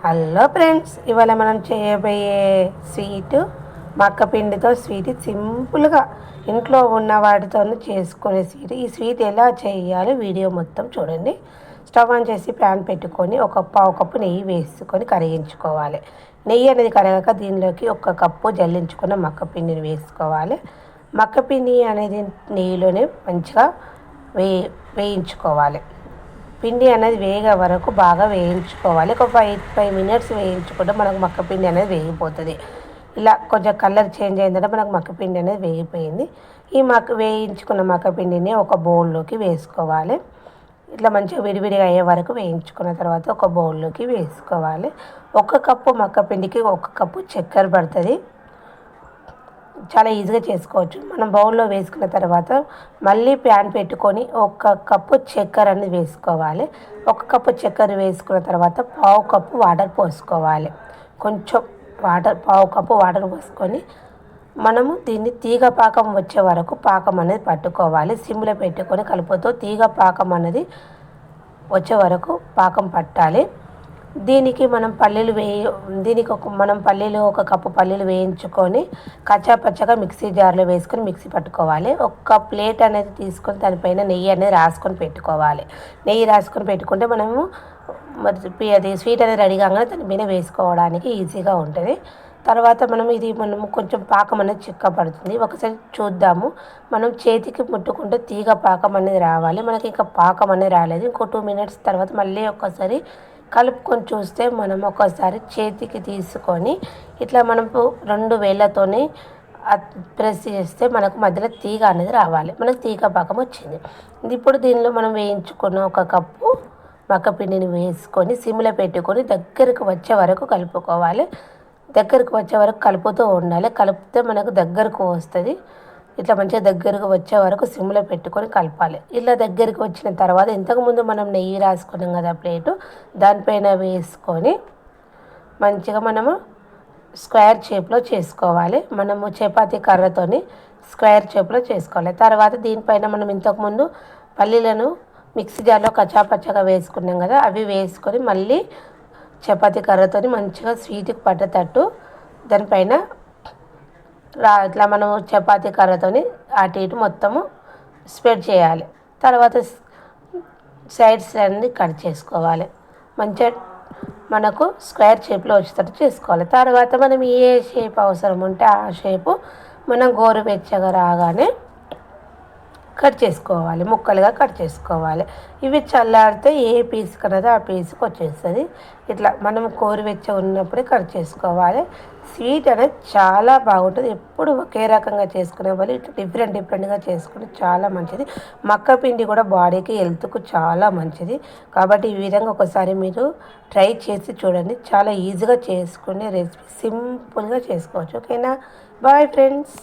Hello friends, ఇవాళ మనం చేయబోయే స్వీట్ మక్క పిండితో స్వీట్ సింపుల్గా ఇంట్లో ఉన్న వాటితో చేసుకునే స్వీట్. ఈ స్వీట్ ఎలా చేయాలో వీడియో మొత్తం చూడండి. స్టవ్ ఆన్ చేసి ప్యాన్ పెట్టుకొని ఒక పావు కప్పు నెయ్యి వేసుకొని కరిగించుకోవాలి. నెయ్యి అనేది కరగాక దీనిలోకి ఒక కప్పు జల్లించుకున్న మక్క పిండిని వేసుకోవాలి. మక్క పిండి అనేది నెయ్యిలోనే మంచిగా వేయించుకోవాలి. పిండి అనేది వేగే వరకు బాగా వేయించుకోవాలి. ఒక 5 మినిట్స్ వేయించుకుంటే మనకు మక్క పిండి అనేది వేగిపోతుంది. ఇలా కొంచెం కలర్ చేంజ్ అయిందంటే మనకు మక్క పిండి అనేది వేగిపోయింది. ఈ వేయించుకున్న మక్క పిండిని ఒక బౌల్లోకి వేసుకోవాలి. ఇట్లా మంచిగా విడివిడిగా అయ్యే వరకు వేయించుకున్న తర్వాత ఒక బౌల్లోకి వేసుకోవాలి. 1 కప్పు మక్క పిండికి 1 కప్పు చక్కెర పడుతుంది. చాలా ఈజీగా చేసుకోవచ్చు. మనం బౌల్లో వేసుకున్న తర్వాత మళ్ళీ ప్యాన్ పెట్టుకొని 1 కప్పు చక్కెర అనేది వేసుకోవాలి. 1 కప్పు చక్కెర వేసుకున్న తర్వాత పావు కప్పు వాటర్ పోసుకోవాలి. కొంచెం పావు కప్పు వాటర్ పోసుకొని మనము దీన్ని తీగ పాకం వచ్చే వరకు పాకం అనేది పట్టుకోవాలి. సిమ్లో పెట్టుకొని కలుపుతూ తీగ పాకం అనేది వచ్చే వరకు పాకం పట్టాలి. దీనికి మనం పల్లీలు 1 కప్పు పల్లీలు వేయించుకొని కచ్చాపచ్చగా మిక్సీ జార్లో వేసుకొని మిక్సీ పట్టుకోవాలి. ఒక ప్లేట్ అనేది తీసుకొని దానిపైన నెయ్యి అనేది రాసుకొని పెట్టుకోవాలి. నెయ్యి రాసుకొని పెట్టుకుంటే మనము అది స్వీట్ అనేది రెడీ కాగానే దాని మీద వేసుకోవడానికి ఈజీగా ఉంటుంది. తర్వాత మనము కొంచెం పాకం అనేది చిక్కపడుతుంది. ఒకసారి చూద్దాము. మనం చేతికి ముట్టుకుంటే తీగ పాకం అనేది రావాలి. మనకి ఇంకా పాకం అనేది రాలేదు. ఇంకో 2 మినిట్స్ తర్వాత మళ్ళీ ఒకసారి కలుపుకొని చూస్తే మనం ఒకసారి చేతికి తీసుకొని ఇట్లా మనకు 2 వేళ్ళతోని ప్రెస్ చేస్తే మనకు మధ్యలో తీగ అనేది రావాలి. మనకు తీగ పాకం వచ్చింది. ఇప్పుడు దీనిలో మనం వేయించుకున్న 1 కప్పు మక్క పిండిని వేసుకొని సిమ్లో పెట్టుకొని దగ్గరకు వచ్చే వరకు కలుపుకోవాలి. దగ్గరకు వచ్చే వరకు కలుపుతూ ఉండాలి. కలిపితే మనకు దగ్గరకు వస్తుంది. ఇట్లా మంచిగా దగ్గరకు వచ్చే వరకు సిమ్లో పెట్టుకొని కలపాలి. ఇలా దగ్గరికి వచ్చిన తర్వాత ఇంతకుముందు మనం నెయ్యి రాసుకున్నాం కదా ప్లేటు, దానిపైన వేసుకొని మంచిగా మనము స్క్వేర్ షేప్లో చేసుకోవాలి. మనము చపాతీ కర్రతోని స్క్వేర్ షేప్లో చేసుకోవాలి. తర్వాత దీనిపైన మనం ఇంతకుముందు పల్లీలను మిక్సీ జార్లో కచ్చాపచ్చగా వేసుకున్నాం కదా, అవి వేసుకొని మళ్ళీ చపాతీ కర్రతోని మంచిగా స్వీట్కి పట్టేటట్టు దానిపైన ఇట్లా మనం చపాతీ కర్రతోని అటు ఇటు మొత్తము స్ప్రెడ్ చేయాలి. తర్వాత సైడ్స్ అన్ని కట్ చేసుకోవాలి. మంచిగా మనకు స్క్వేర్ షేప్లో వచ్చేటట్టు చేసుకోవాలి. తర్వాత మనం ఏ షేప్ అవసరం ఉంటే ఆ షేపు మనం గోరువెచ్చగా రాగానే కట్ చేసుకోవాలి. ముక్కలుగా కట్ చేసుకోవాలి. ఇవి చల్లారితే ఏ పీస్ కన్నదో ఆ పీస్కి వచ్చేస్తుంది. ఇట్లా మనం గోరువెచ్చ ఉన్నప్పుడే కట్ చేసుకోవాలి. స్వీట్ అనేది చాలా బాగుంటుంది. ఎప్పుడు ఒకే రకంగా చేసుకునే వాళ్ళు ఇట్లా డిఫరెంట్గా చేసుకుంటే చాలా మంచిది. మక్క పిండి కూడా బాడీకి హెల్త్కు చాలా మంచిది. కాబట్టి ఈ విధంగా ఒకసారి మీరు ట్రై చేసి చూడండి. చాలా ఈజీగా చేసుకునే రెసిపీ, సింపుల్గా చేసుకోవచ్చు. ఓకేనా? Bye friends.